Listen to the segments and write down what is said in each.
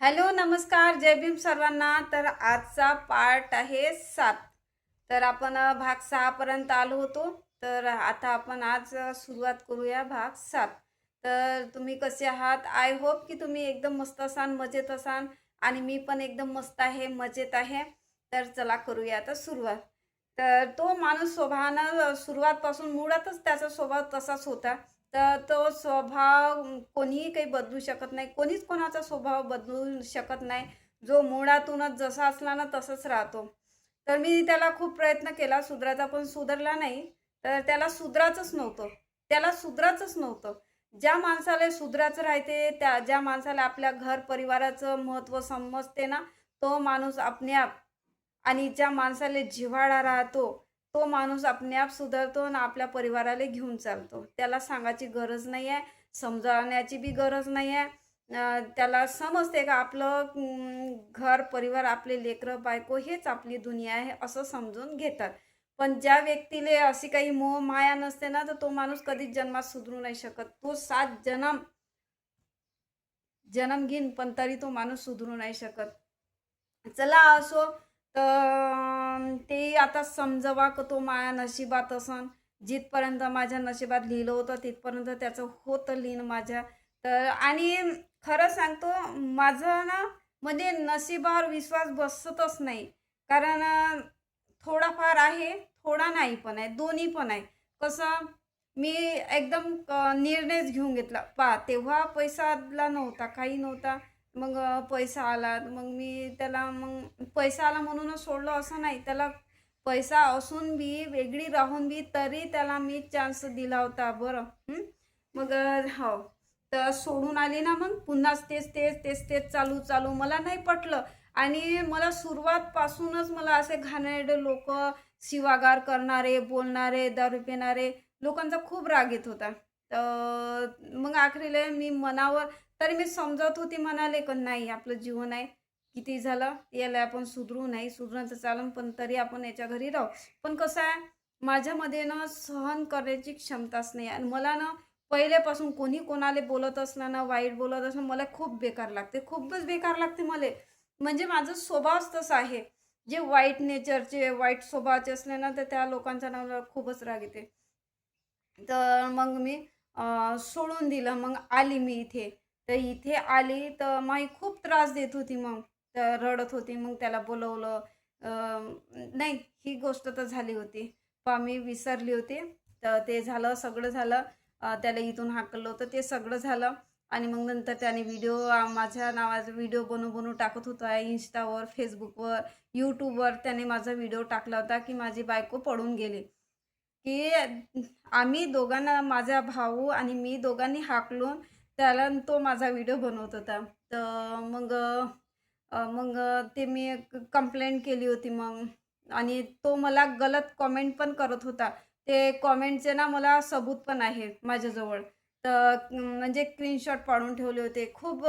Hello, नमस्कार, जय भीम सर्वांना. तर आजचा पार्ट आहे 7. तर आपण भाग 6 पर्यंत आलो होतो. तर आता आपण आज सुरुवात करूया भाग 7. तर तुम्ही कसे आहात? आय होप की तुम्ही एकदम मस्त असाल, मजेत असाल आणि मी पण एकदम मस्त आहे, मजेत आहे. तर चला करूया आता सुरुवात. तर तो माणूस स्वभावानं सुरुवातपासून मुळातच त्याचा स्वभाव तसाच होता. तर तो स्वभाव कोणीही काही बदलू शकत नाही. कोणीच कोणाचा स्वभाव बदलू शकत नाही. जो मुळातूनच जसा असला ना तसाच राहतो. तर मी त्याला खूप प्रयत्न केला सुधारायचा, पण सुधारला नाही. तर त्याला सुधारायचंच नव्हतं. त्याला सुधारायचंच नव्हतं. ज्या माणसाला सुधारायचं राहते, ज्या माणसाला आपल्या घर परिवाराचं महत्त्व समजते ना, तो माणूस आपल्या आणि ज्या माणसाला जिव्हाळा राहतो, तो माणूस आपल्याआप सुधारतो आणि आपल्या परिवाराला घेऊन चालतो. त्याला सांगायची गरज नाही आहे, समजावण्याची बी गरज नाही आहे. त्याला समजते का आपलं घर, परिवार, आपले लेकरं, बायको हेच आपली दुनिया आहे असं समजून घेतात. पण ज्या व्यक्तीला अशी काही मोह माया नसते ना, तर तो माणूस कधीच जन्मात सुधरू नाही शकत. तो 7 जन्म जन्म घेईन, पण तरी तो माणूस सुधरू नाही शकत. चला असो, तर ते आता समजावा का तो माझ्या नशिबात असन. जिथपर्यंत माझ्या नशिबात लिहिलं होतं तिथपर्यंत त्याचं होतं लिहिणं माझ्या. तर आणि खरं सांगतो माझं ना म्हणजे नशिबावर विश्वास बसतच नाही. कारण थोडाफार आहे, थोडा नाही पण आहे, दोन्ही पण आहे. कसं मी एकदम निर्णयच घेऊन घेतला. पहा तेव्हा पैसा आला नव्हता, काही नव्हता. मग पैसा आला. मग मी त्याला मग पैसा आला म्हणूनच सोडलं असं नाही. त्याला पैसा असून बी, वेगळी राहून बी तरी त्याला मी चान्स दिला होता बरं. मग हो. तर सोडून आली ना मग पुन्हाच तेच चालू मला नाही पटलं. आणि मला सुरुवातपासूनच मला असे घाणेरडे लोकं, शिवागार करणारे, बोलणारे, दारू पिणारे लोकांचा खूप राग येत होता. तर मग आखरीला मी मनावर तरी मी समजावत होती म्हणाले, की नाही आपलं जीवन आहे. किती झालं याला आपण सुधरू नाही. सुधरणं तर चालेल पण तरी आपण याच्या घरी राहू. पण कसं आहे माझ्यामध्ये ना सहन करण्याची क्षमताच नाही आणि मला ना पहिल्यापासून कोणी कोणाला बोलत असलं ना, वाईट बोलत असलं मला खूप बेकार लागते. खूपच बेकार लागते मले. म्हणजे माझा स्वभावच तसा आहे. जे वाईट नेचरचे, वाईट स्वभावाचे असले ना, तर त्या लोकांच्या ना मला खूपच राग येते. तर मग मी सोडून दिलं. मग आली मी इथे. तर इथे आली तर माई खूप त्रास देत होती मग. तर रडत होती. मग त्याला बोलवलं. अ, नाही ही गोष्ट तर झाली होती. पहा मी विसरली होती. तर ते झालं, सगळं झालं. त्याला इथून हाकललं होतं. ते सगळं झालं आणि मग नंतर त्याने व्हिडिओ माझ्या नावाचा व्हिडिओ बनवून टाकत होता. Instaवर, Facebookवर, YouTubeवर त्याने माझा व्हिडिओ टाकला होता, की माझी बायको पळून गेली. की आम्ही दोघांना माझा भाऊ आणि मी दोघांनी हाकलून त्याला तो माझा व्हिडिओ बनवत होता. तर मग ते मी कंप्लेंट केली होती मग आणि तो मला गलत कमेंट पण करत होता. ते कमेंटचे ना मला सबूत पण आहे माझ्याजवळ. तर म्हणजे स्क्रीनशॉट पाडून ठेवले होते. खूप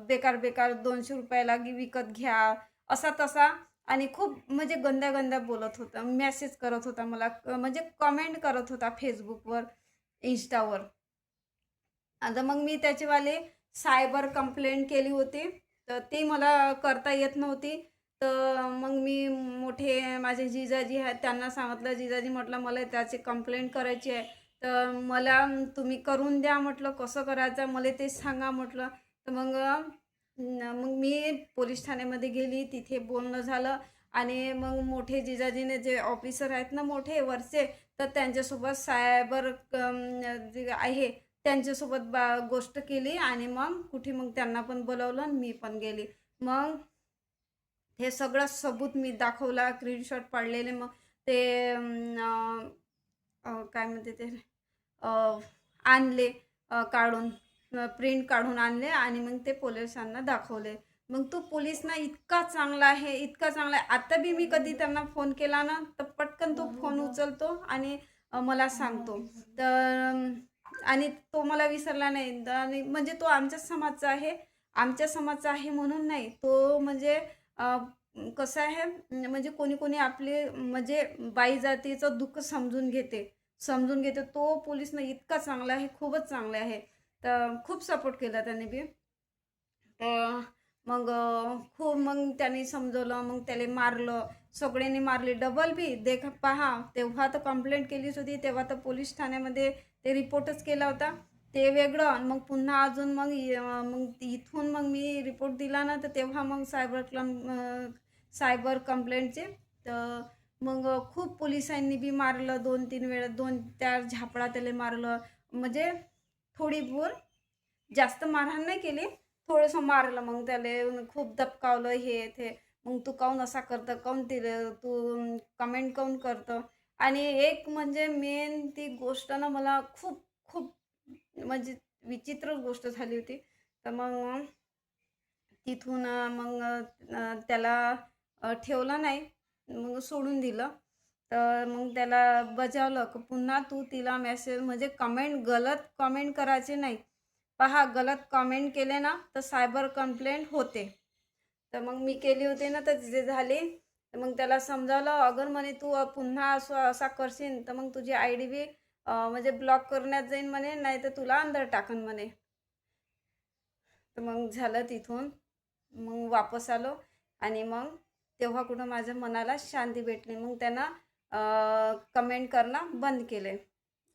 बेकार ₹200 ला विकत घ्या, असा-तसा आणि खूप म्हणजे गंद्या-गंद्या बोलत होता. मेसेज करत होता मला म्हणजे कमेंट करत होता Facebookवर, Instaवर. आता मग मी त्याचेवाले सायबर कंप्लेंट केली होती. तर ती मला करता येत नव्हती. तर मग मी मोठे माझे जिजाजी आहेत त्यांना सांगितलं, "जिजाजी," म्हटलं, "मला त्याची कंप्लेंट करायची आहे. तर मला तुम्ही करून द्या," म्हटलं, "कसं करायचं मला ते सांगा," म्हटलं. तर मग मी पोलीस ठाण्यामध्ये गेली. तिथे बोलणं झालं आणि मग मोठे जिजाजीने जे ऑफिसर आहेत ना मोठे वरचे, तर त्यांच्यासोबत सायबर जे आहे त्यांच्यासोबत गोष्ट केली आणि मग कुठे मग त्यांना पण बोलावलं आणि मी पण गेली. मग हे सगळं सबूत मी दाखवला, स्क्रीनशॉट पाडलेले मग ते काय म्हणते ते अ, आणले काढून प्रिंट काढून आणले आणि मग ते पोलिसांना दाखवले. मग तो पोलीस ना इतका चांगला आहे, इतका चांगला आहे. आता बी मी कधी त्यांना फोन केला ना, तर पटकन तो फोन उचलतो आणि मला सांगतो. तर आणि तो मला विसरला नाही आणि म्हणजे तो आमच्याच समाजचा आहे. आमच्या समाजचा आहे म्हणून नाही. तो म्हणजे कसं आहे म्हणजे कोणी-कोणी आपले म्हणजे बाई जातीचं दुःख समजून घेते. समजून घेतो. तो पोलीस ना इतका चांगला आहे, खूपच चांगला आहे. तर खूप सपोर्ट केला त्याने बी. तर मग खूप मग त्यांनी समजवलं, मग त्याला मारलं, सगळ्यांनी मारली डबल बी. देख पहा, तेव्हा तर कंप्लेंट केलीच होती, तेव्हा तर पोलीस ठाण्यामध्ये ते रिपोर्टच केला होता, ते वेगळं. आणि मग पुन्हा अजून मग मग इथून मग मी रिपोर्ट दिला ना, तर तेव्हा मग सायबर कंप्लेंटचे. तर मग खूप पोलिसांनी बी मारलं, 2-3 वेळा 2-4 झापडा त्याला मारलं. म्हणजे थोडी बोर जास्त मारहाण नाही केली, थोडंसं मारलं. मग त्याला खूप दबकावलं, हे ते. मग तू काऊन असा करतं, काऊन ते तू कमेंट काऊन करतं. आणि एक म्हणजे मेन ती गोष्ट ना मला खूप खूप म्हणजे विचित्र गोष्ट झाली होती. तर मग तिथून मग त्याला ठेवलं नाही, मग सोडून दिलं. तर मग त्याला बजावलं की पुन्हा तू तिला मेसेज म्हणजे गलत कमेंट करायचे नाही. पहा, गलत कमेंट केले ना तर सायबर कंप्लेंट होते. तर मग मी केली होती ना, तर तिथे झाली. तर मग त्याला समजावलं, अगर म्हणे तू पुन्हा असं असा करशील तर मग तुझी आय डी बी म्हणजे ब्लॉक करण्यात जाईन म्हणे, नाही तर तुला अंदर टाकन म्हणे. तर मग झालं तिथून. मग वापस आलो आणि मग तेव्हा कुठं माझ्या मनाला शांती भेटली. मग त्यांना कमेंट करणं बंद केले.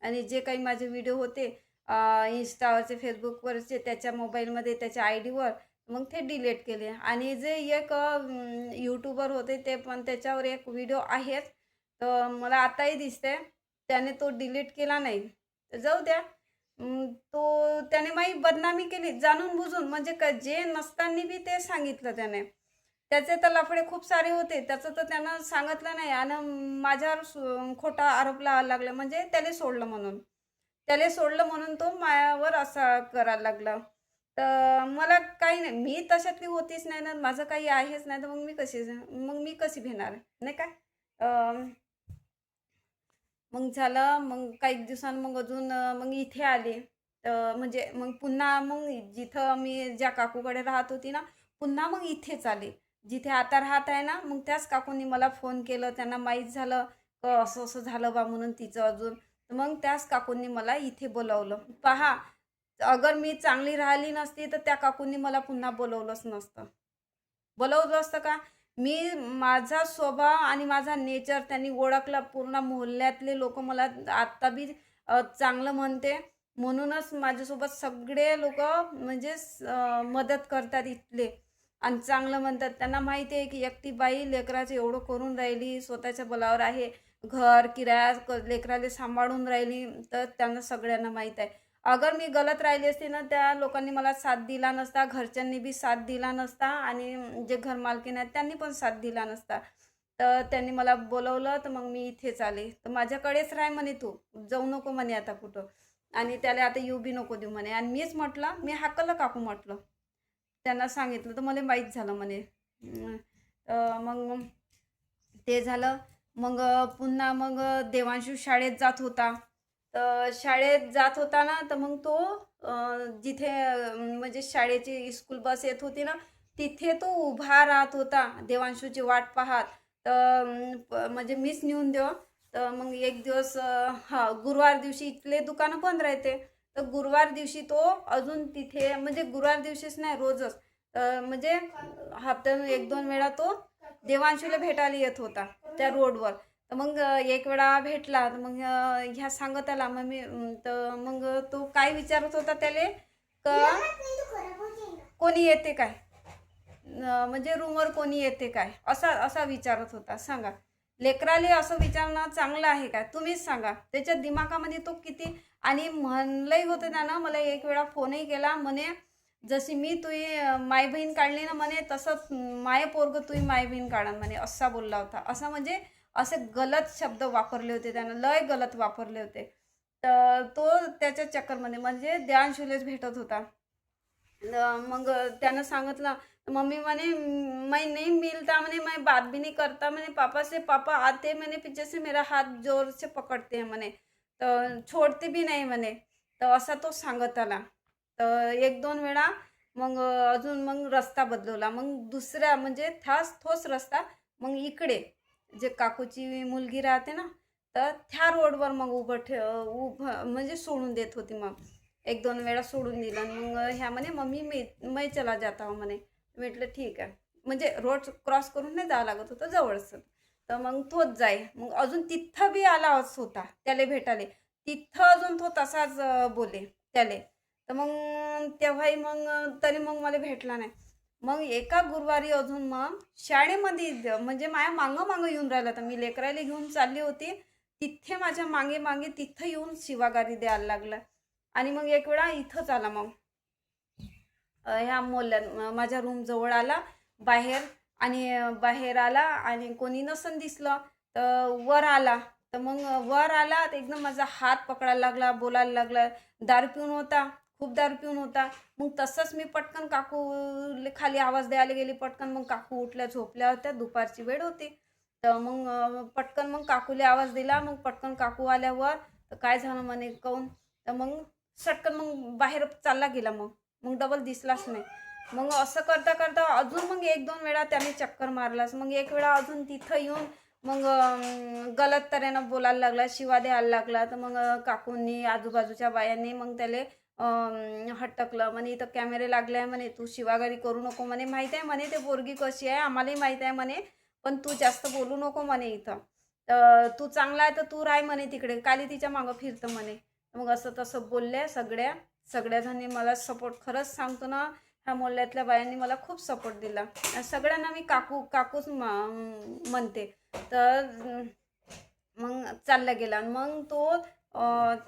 आणि जे काही माझे व्हिडिओ होते इंस्टावरचे, फेसबुकवरचे, त्याच्या मोबाईलमध्ये, त्याच्या आय डीवर, मग ते डिलीट केले. आणि जे एक यूट्यूबर होते ते पण त्याच्यावर एक व्हिडिओ आहेच, तर मला आताही दिसते त्याने तो डिलीट केला नाही. तर जाऊ द्या. तो त्याने माझी बदनामी केली जाणून बुजून, म्हणजे जे नसताना बी ते सांगितलं त्याने. त्याचे तर लफडे खूप सारे होते, त्याचं तर त्यानं सांगितलं नाही आणि माझ्यावर खोटा आरोप लावायला लागला. म्हणजे त्याला सोडलं म्हणून तो मायावर असा करायला लागला. तर मला काही नाही, मी तशातली होतीच नाही ना, माझं काही आहेच नाही, तर मग मी कशी भेणार नाही काय. मग झालं, मग काही दिवसांनी मग अजून मग इथे आले. तर म्हणजे मग पुन्हा मग जिथं मी ज्या काकूकडे राहत होती ना, पुन्हा मग इथेच आले. जिथे आता राहत आहे ना, मग त्याच काकूंनी मला फोन केलं. त्यांना माहीत झालं असं असं झालं बा म्हणून तिचं अजून. तर मग त्याच काकूंनी मला इथे बोलावलं. पहा, अगर मी चांगली राहिली नसती तर त्या काकूंनी मला पुन्हा बोलवलंच नसतं. बोलवलं असतं का? मी माझा स्वभाव आणि माझा नेचर त्यांनी ओळखला. पूर्ण मोहल्ल्यातले लोक मला आत्ता बी चांगलं म्हणते. म्हणूनच माझ्यासोबत सगळे लोक म्हणजे मदत करतात इथले आणि चांगलं म्हणतात. त्यांना माहिती आहे की एकटी बाई लेकराचं एवढं करून राहिली, स्वतःच्या बलावर आहे, घर किराया लेकराले सांभाळून राहिली, तर त्यांना सगळ्यांना माहीत आहे. अगर मी गलत राहिली असती ना, त्या लोकांनी मला साथ दिला नसता, घरच्यांनी बी साथ दिला नसता आणि जे घर मालकीण आहेत त्यांनी पण साथ दिला नसता. तर त्यांनी मला बोलवलं, तर मग मी इथेच आले. तर माझ्याकडेच राह म्हणे, तू जाऊ नको म्हणे आता कुठं, आणि त्याला आता येऊ बी नको देऊ म्हणे. आणि मीच म्हटलं, मी हाकलं काकू म्हटलं, त्यांना सांगितलं तर मला माहीत झालं म्हणे. मग ते झालं. मग पुन्हा मग देवांशू शाळेत जात होता. तर शाळेत जात होता ना, तर मग तो जिथे म्हणजे शाळेची स्कूल बस येत होती ना, तिथे तो उभा राहत होता देवांशूची वाट पाहत. तर म्हणजे मीच नेऊन देव. तर मग एक दिवस गुरुवार दिवशी इथले दुकानं बंद राहते. तर गुरुवार दिवशी तो अजून तिथे, म्हणजे गुरुवार दिवशीच नाही, रोजच म्हणजे हप्त्यातून 1-2 वेळा तो देवांशूला भेटायला येत होता त्या रोडवर. तर मग एक वेळा भेटला, तर मग ह्या सांगत आला. मग तर मग तो काय विचारत होता त्याले, का कोणी येते काय, म्हणजे रूमवर कोणी येते काय, असा असा विचारत होता. सांगा, लेकराले असं विचारणं चांगलं आहे का? तुम्हीच सांगा. त्याच्या दिमागामध्ये तो किती. आणि म्हणलंही होतं त्यानं, मला एक वेळा फोनही केला, म्हणे जशी मी तुझी माय बहीण काढली ना म्हणे, तसंच माय पोरग तुझी माय बहीण काढन म्हणे, असा बोलला होता. असा म्हणजे असे गलत शब्द वापरले होते त्यानं, लय गलत वापरले होते. तर तो त्याच्या चक्करमध्ये म्हणजे देवांशूलेच भेटत होता. मग त्यानं सांगितलं. मम्मी म्हणे, मैं नहीं मिलता म्हणे, मैं बात भी नहीं करता म्हणे पापा से, पापा आते मैंने पीछे से मेरा हाथ जोर से पकडते हैं म्हणे, तर छोडते भी नाही म्हणे. तर असा तो सांगत आला. तर 1-2 वेळा मग अजून मग रस्ता बदलवला. मग दुसऱ्या म्हणजे तोच रस्ता मग इकडे जे काकूची मुलगी राहते ना, तर त्या रोडवर मग उभं म्हणजे सोडून देत होती. मग 1-2 वेळा सोडून दिलं. मग ह्या म्हणे, मम्मी मैं चला जाता हूँ म्हणे. म्हटलं ठीक आहे. म्हणजे रोड क्रॉस करून नाही जावं लागत होतं, जवळच. तर मग तोच जाई. मग अजून तिथं बी आलाच होता त्याले भेटायले. तिथं अजून तो तसाच बोले त्याले. तर मग तेव्हाही मग तरी मग मला भेटला नाही. मग एका गुरुवारी अजून मग शाळेमध्ये म्हणजे माझ्या मागं-मागं येऊन राहिला होता. मी लेकराला घेऊन चालली होती. तिथे माझ्या मागे-मागे तिथं येऊन शिवागारी द्यायला लागला. आणि मग एक वेळा इथंच आला मग. ह्या मोहल्ल्यात माझ्या रूमजवळ आला बाहेर. आणि बाहेर आला आणि कोणी नसन दिसलं तर वर आला. तर मग वर आला तर एकदम माझा हात पकडायला लागला, बोलायला लागला. दारू पिऊन होता, खूप दारू पिऊन होता. मग तसंच मी पटकन काकूले खाली आवाज द्यायला गेली. पटकन मग काकू उठल्या, झोपल्या होत्या, दुपारची वेळ होती. तर मग पटकन मग काकूले आवाज दिला. मग पटकन काकू आल्यावर तर काय झालं म्हणे काहून. तर मग सटकन मग बाहेर चालला गेला. मग डबल दिसलाच नाही. मग असं करता करता अजून मग 1-2 वेळा त्याने चक्कर मारलाच. मग एक वेळा अजून तिथं येऊन मग गलत तऱ्हेनं बोलायला लागला, शिवा द्यायला लागला. तर मग काकूंनी, आजूबाजूच्या बायांनी मग त्याले हटकलं. म्हणे इथं कॅमेरे लागले आहे म्हणे, तू शिवागारी करू नको म्हणे. माहीत आहे म्हणे ते पोरगी कशी आहे, आम्हालाही माहीत आहे म्हणे, पण तू जास्त बोलू नको म्हणे इथं. तर तू चांगला आहे तर तू राह म्हणे तिकडे, काली तिच्या मागं फिरतं म्हणे. मग असं तसं बोलल्या सगळ्याजणी मला सपोर्ट. खरंच सांगतो ना, ह्या मोहल्ल्यातल्या बायांनी मला खूप सपोर्ट दिला. सगळ्यांना मी काकूच म्हणते. तर मग चालला गेला. मग तो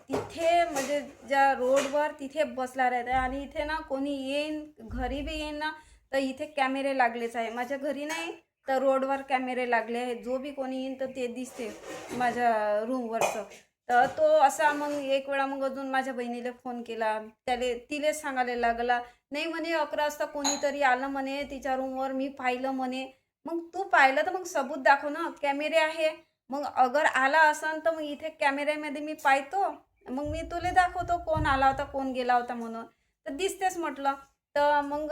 तिथे म्हणजे ज्या रोडवर तिथे बसला राहते. आणि इथे ना कोणी येईन, घरी बी येईन ना, तर इथे कॅमेरे लागलेच आहे. माझ्या घरी नाही तर रोडवर कॅमेरे लागले आहेत. जो बी कोणी येईन तर ते दिसते माझ्या रूमवरचं. तर तो असा मग एक वेळा मग अजून माझ्या बहिणीला फोन केला. तिलेच सांगायला लागला, नाही म्हणे 11 वाजता कोणीतरी आलं म्हणे तिच्या रूमवर, मी पाहिलं म्हणे. मग तू पाहिलं तर मग सबूत दाखव ना, कॅमेरे आहे. मग अगर आला असन तर मग इथे कॅमेऱ्यामध्ये मी पाहतो. मग मी तुला दाखवतो कोण आला होता, कोण गेला होता म्हणून. तर दिसतेच म्हटलं. तर मग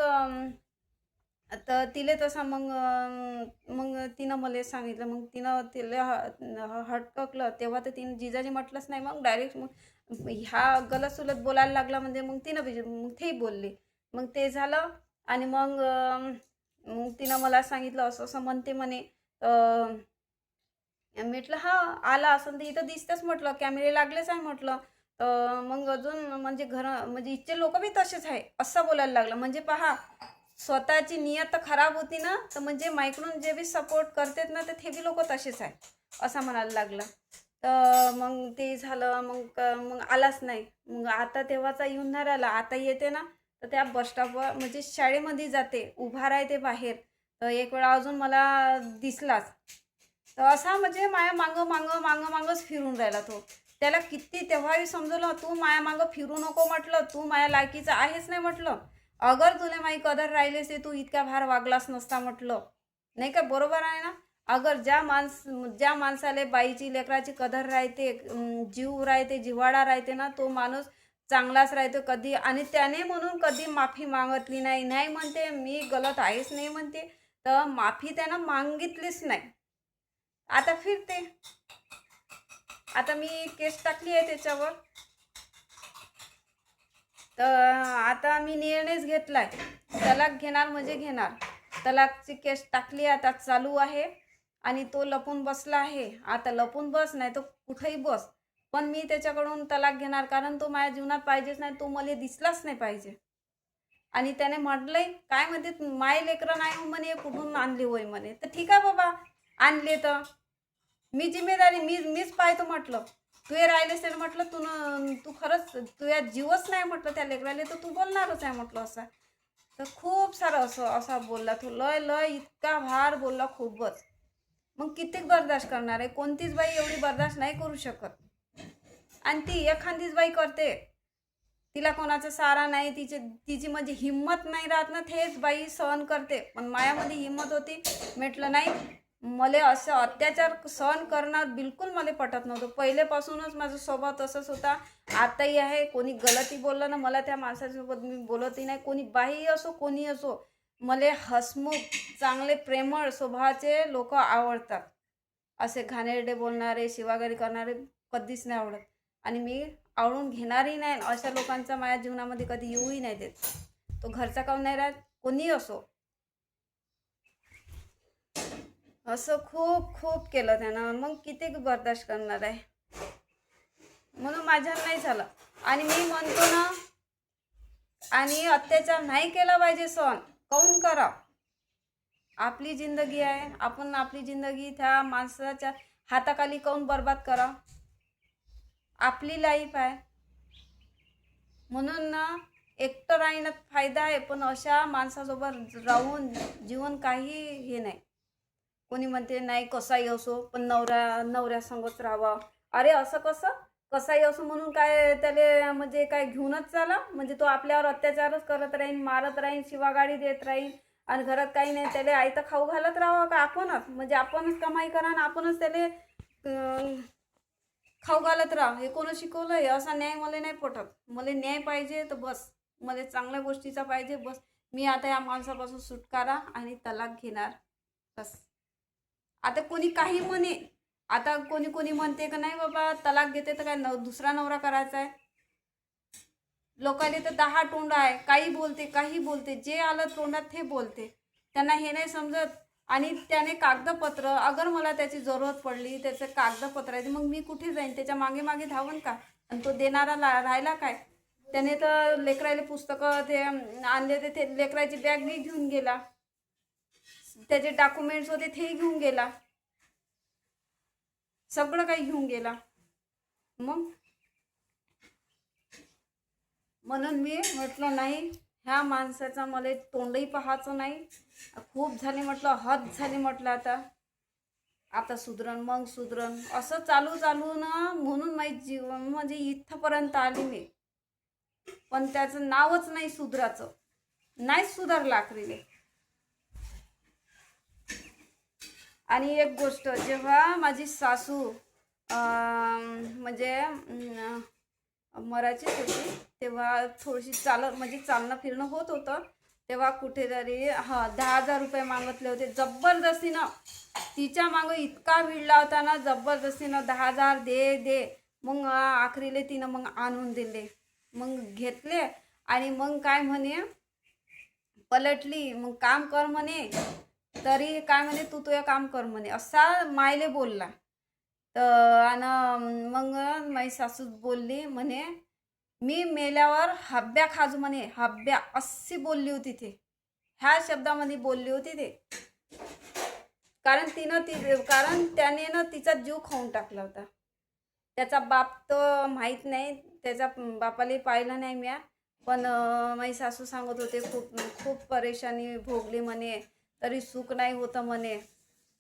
तर तिले तसा मग तिनं मला सांगितलं. मग तिनं तिला हटकलं. तेव्हा तर तिने जिजाजी म्हटलंच नाही. मग डायरेक्ट मग ह्या गलत सुलत बोलायला लागला म्हणजे मग तिनं मग तेही बोलली. मग ते झालं. आणि मग तिनं मला सांगितलं असं असं म्हणते म्हणे. म्हटलं हा आला असं तर इथं दिसतेच म्हटलं, कॅमेरे लागलेच आहे म्हटलं. मग अजून म्हणजे म्हणजे इथचे लोक बी तसेच आहे असं बोलायला लागलं. म्हणजे पहा, स्वतःची नियत खराब होती ना, तर म्हणजे माईकडून जे बी सपोर्ट करतात ना, तर ते बी लोक तसेच आहे असं म्हणायला लागलं. तर मग ते झालं. मग आलाच नाही. मग आता तेव्हाचा येऊन नाही राहिला. आता येते ना तर त्या बसस्टॉपवर म्हणजे शाळेमध्ये जाते, उभा राहते बाहेर. तर एक वेळा अजून मला दिसलाच. तर असा म्हणजे माया मागंच फिरून राहिला तो. त्याला किती तेव्हाही समजवलं, तू माया मागं फिरू नको म्हटलं, तू माया लायकीचा आहेच नाही म्हटलं. अगर तुला माही कदर राहिली असते तू इतक्या भार वागलाच नसता म्हटलं. नाही का, बरोबर आहे ना. अगर ज्या माणसाला बाईची लेकराची कदर राहते, जीव राहते, जिव्हाळा राहते ना, तो माणूस चांगलाच राहतो कधी. आणि त्याने म्हणून कधी माफी मागितली नाही. नाही म्हणते मी गलत आहेच नाही म्हणते, तर माफी त्यानं मागितलीच नाही. आता फिरते. आता मी केस टाकली आहे त्याच्यावर. तर आता मी निर्णयच घेतलाय, तलाक घेणार म्हणजे घेणार. तलाकची केस टाकली, आता चालू आहे. आणि तो लपून बसला आहे. आता लपून बस नाही तर कुठेही बस, पण मी त्याच्याकडून तलाक घेणार. कारण तो माझ्या जीवनात पाहिजेच नाही, तो मला दिसलाच नाही पाहिजे. आणि त्याने म्हटलंय काय म्हणते, माय लेकरं नाही म्हणे, कुठून आणली होय म्हणे. तर ठीक आहे बाबा, आणले तर मी जिम्मेदारी मीच पाहतो म्हटलं. तू हे राहिलेस तर म्हटलं तू खरंच तुझ्या जीवच नाही म्हटलं त्या लेकराले, तर तू बोलणारच आहे म्हटलं असं. तर खूप सारं असा बोलला तो. लय लय इतका भार बोलला, खूपच. मग कितीक बर्दाश्त करणार आहे. कोणतीच बाई एवढी बर्दाश्त नाही करू शकत. आणि ती एखादीच बाई करते, तिला कोणाचा सारा नाही, तिची म्हणजे हिंमत नाही राहत ना, तेच बाई सहन करते. पण मायामध्ये हिंमत होती. म्हटलं नाही, मला असं अत्याचार सहन करणार बिलकुल मला पटत नव्हतं. पहिलेपासूनच माझा स्वभाव तसाच होता, आताही आहे. कोणी गलती बोललं ना, मला त्या माणसासोबत मी बोलतही नाही. कोणी बाई असो, कोणी असो, मला हसमुख, चांगले प्रेमळ स्वभावाचे लोक आवडतात. असे घाणेरडे बोलणारे, शिवागारी करणारे कधीच नाही आवडत. आणि मी आवडून घेणारही नाही. अशा लोकांचा माझ्या जीवनामध्ये कधी येऊही नाही देत. तो घरचा काऊन नाही राहत, कोणीही असो. असं खूप खूप केलं त्यानं, मग किती बर्दाश्त करणार आहे. म्हणून माझ्यानं नाही झालं. आणि मी म्हणतो ना, आणि अत्याचार नाही केला पाहिजे सहन. काहून करा, आपली जिंदगी आहे, आपण आपली जिंदगी त्या माणसाच्या हाताखाली काहून बर्बाद करा. आपली लाईफ आहे. म्हणून ना, एकटं राहण्यात फायदा आहे, पण अशा माणसासोबत राहून जीवन काही हे नाही. कोणी म्हणते नाही कसाही असो पण नवऱ्यासंगच राहावं. अरे असं कसं? कसाही असो म्हणून काय त्याले म्हणजे काय घेऊनच चाला? म्हणजे तो आपल्यावर अत्याचारच करत राहीन, मारत राहीन, शिवागाळी देत राहीन आणि घरात काही नाही, त्याला आयतं खाऊ घालत राहावं का आपणच? म्हणजे आपणच कमाई करा आणि आपणच त्याले खाऊ घालत राहा, हे कोण शिकवलंय? असा न्याय मला नाही पटत. मला न्याय पाहिजे तर बस, मला चांगल्या गोष्टीचा पाहिजे बस. मी आता या माणसापासून सुटकारा आणि तलाक घेणार बस. आता कोणी काही म्हणे, आता कोणी कोणी म्हणते का नाही बाबा तलाक घेते तर काय दुसरा नवरा करायचा आहे. लोकांना तर 10 तोंड आहे, काही बोलते काही बोलते, जे आलं तोंडात ते बोलते. त्यांना हे नाही समजत. आणि त्याने कागदपत्र, अगर मला त्याची जरूरत पडली, त्याचं कागदपत्र आहे, मग मी कुठे जाईन? त्याच्या मागे मागे धावन का? आणि तो देणारा राहिला काय? त्याने तर लेकरायला पुस्तकं ते आणले, ते लेकराची बॅग बी घेऊन गेला, त्याचे डॉक्युमेंट्स होते ते घेऊन गेला, सगळं काही घेऊन गेला. मग म्हणून मी म्हटलं नाही, ह्या माणसाचा मला तोंडही पाहायचं नाही. खूप झाली म्हटलं, हद झाली म्हटलं. आता सुधरण मग सुधरण असं चालू चालू ना, म्हणून माझी जीवन म्हणजे इथपर्यंत आली मी. पण त्याचं नावच नाही सुधराचं, नाहीच सुधारलं आखरीले. आणि एक गोष्ट, जेव्हा माझी सासू म्हणजे मराठीच होती, तेव्हा थोडीशी म्हणजे चालणं फिरणं होत होतं. तेव्हा कुठेतरी 10,000 रुपये मागितले होते जबरदस्तीनं. तिच्या मागं इतका भिडला होता ना, जबरदस्तीनं 10,000 दे दे. मग आखरीले तिनं मग आणून दिले, मग घेतले. आणि मग काय म्हणे, पलटली, मग काम कर म्हणे. तरी काय म्हणे, तू तुझं काम कर म्हणे, असा मायले बोलला. तर आणि मग माझी सासू बोलली म्हणे, मी मेल्यावर हब्या खाजू म्हणे, हब्या अशी बोलली होती ते, ह्या शब्दामध्ये बोलली होती ते. कारण कारण त्याने ना तिचा जीव खाऊन टाकला होता. त्याचा बाप तर माहीत नाही, त्याच्या बापाला पाहिलं नाही म्या. पण माझी सासू सांगत होते, खूप खूप परेशानी भोगली म्हणे, तरी सुख नाही होतं म्हणे.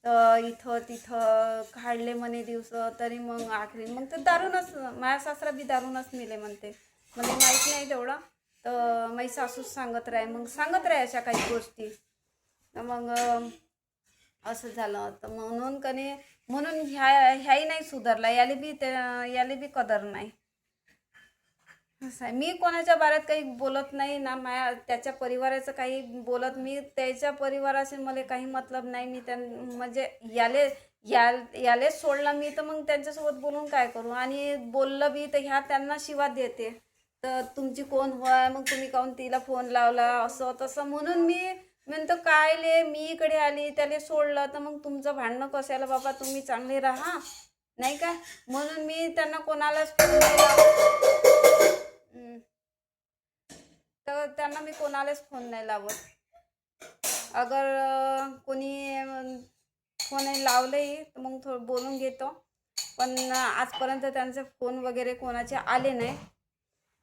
तर इथं तिथं काढले म्हणे दिवस, तरी मग आखरी मग तर दारूनच, माझ्या सासरा बी दारूनच मिले म्हणते. मला माहीत नाही तेवढं. तर माझी सासूच सांगत राहे, मग सांगत राहे अशा काही गोष्टी. तर मग असं झालं. तर म्हणून कने, म्हणून ह्याही नाही सुधारला, याले बी कदर नाही. असं आहे. मी कोणाच्या बाऱ्यात काही बोलत नाही ना, त्याच्या परिवाराचं काही बोलत, मी त्याच्या परिवाराशी मला काही मतलब नाही. मी म्हणजे यालेच सोडला मी, तर मग त्यांच्यासोबत बोलून काय करू? आणि बोललं बी तर ह्या त्यांना शिवा देते, तर तुमची कोण होय, मग तुम्ही काहून तिला फोन लावला, असं तसं. म्हणून मी म्हणतो, कायले मी इकडे आली, त्याला सोडलं, तर मग तुमचं भांडणं कशाला बाबा, तुम्ही चांगले राहा, नाही का? म्हणून मी त्यांना कोणालाच फोन नाही लावत. तर त्यांना मी कोणालाच फोन नाही लावत. अगर कोणी फोन लावलंही तर मग थोडं बोलून घेतो. पण आजपर्यंत त्यांचे फोन वगैरे कोणाचे आले नाही.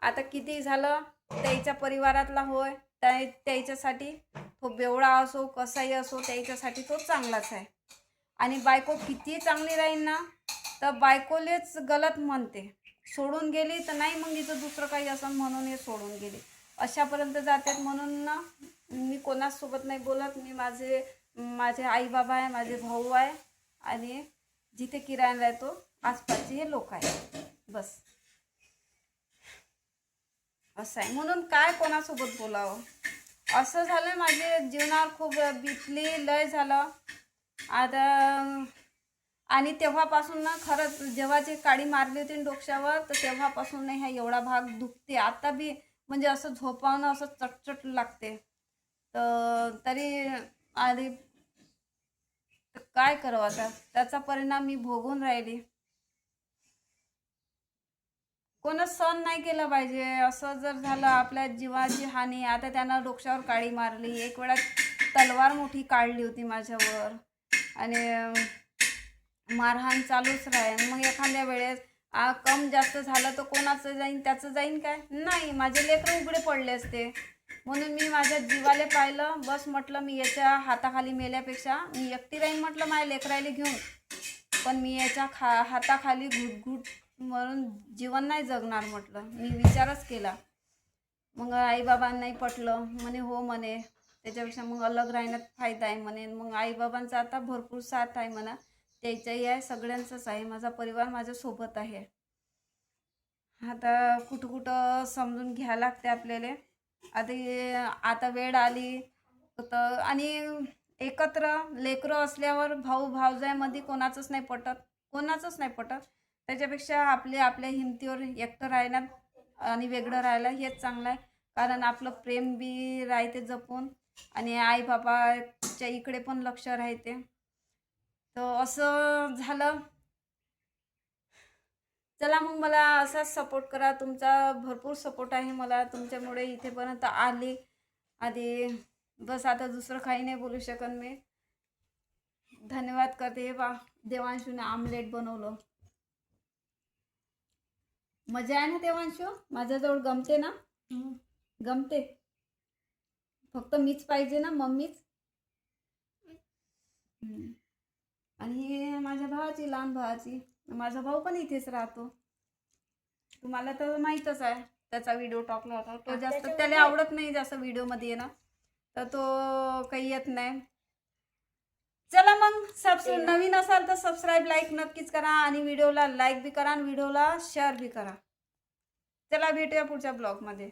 आता किती झालं, त्याच्या परिवारातला होय, त्याच्यासाठी तो बेवडा असो कसाही असो, त्याच्यासाठी तो चांगलाच आहे. आणि बायको किती चांगली राहील ना, तर बायकोलेच गलत म्हणते. सोडून गेली तर नाही, मग तिचं दुसरं काही असं म्हणून हे सोडून गेली, अशापर्यंत जातात. म्हणून ना, मी कोणासोबत नाही बोलत. मी माझे आई बाबा आहे, माझे भाऊ आहे, आणि जिथे किरायाला येतो आसपासचे हे लोक आहे, बस. असं आहे. म्हणून काय कोणासोबत बोलावं, असं झालं. माझे जीवनावर खूप बितली, लय झालं आता. आणि तेव्हापासून ना, खरंच जेव्हाची काडी मारली होती डोक्यावर, तर तेव्हापासून नाही ह्या एवढा भाग दुखते आता बी. म्हणजे असं झोपावणं असं चटचट लागते. तर तरी आधी काय करावं आता, त्याचा परिणाम मी भोगून राहिली. कोणच सहन नाही केलं पाहिजे. असं जर झालं आपल्या जीवाची हानी. आता त्यानं डोक्यावर काळी मारली, एक वेळा तलवार मोठी काढली होती माझ्यावर आणि मारहाण चालूच राहील. मग एखाद्या वेळेस कम जास्त झालं तर कोणाचं जाईन, त्याचं जाईन काय? नाही, माझे लेकरं उघडे पडले असते. म्हणून मी माझ्या जीवाले पाहिलं. बस म्हटलं मी याच्या हाताखाली मेल्यापेक्षा मी एकटी राहीन म्हटलं माझ्या लेकरायला घेऊन, पण मी याच्या हाताखाली घुटघुट म्हणून जीवन नाही जगणार म्हटलं. मी विचारच केला. मग आईबाबांनाही पटलं, म्हणे हो म्हणे त्याच्यापेक्षा मग अलग राहण्यात फायदा आहे म्हणे. मग आईबाबांचा आता भरपूर साथ आहे म्हणा, त्याच्याही आहे, सगळ्यांचंच आहे. माझा परिवार माझ्यासोबत आहे. आता कुठं कुठं समजून घ्यायला लागते आपल्याला. आता वेळ आली तर. आणि एकत्र लेकरं असल्यावर भाऊ भावजाईमध्ये कोणाचंच नाही पटत. त्याच्यापेक्षा आपल्या हिमतीवर एकटं राहण्यात आणि वेगळं राहायला हेच चांगलं आहे. कारण आपलं प्रेम बी राहते जपून आणि आई बाबाच्या इकडे पण लक्ष राहते. तर असं झालं. चला मग मला असाच सपोर्ट करा. तुमचा भरपूर सपोर्ट आहे मला, तुमच्यामुळे इथेपर्यंत आली. आधी बस, आता दुसरं काही नाही बोलू शकत मी. धन्यवाद करते. देवांशूने आमलेट बनवलं. मजा आहे ना देवांशू? माझ्याजवळ गमते ना? गमते. फक्त मीच पाहिजे ना, मम्मीच. आणि माझ्या भावाची, लहान भावाची. माझा भाऊ पण इथेच राहतो. तुम्हाला तर माहीतच आहे, त्याचा व्हिडिओ टाकला होता. तो जास्त त्याला आवडत नाही जास्त व्हिडिओमध्ये येणं, तर तो काही येत नाही. चला मग, नवीन असाल तर सबस्क्राईब, लाईक नक्कीच करा आणि व्हिडिओला लाईक बी करा आणि व्हिडिओला शेअर बी करा. चला भेटूया पुढच्या ब्लॉगमध्ये.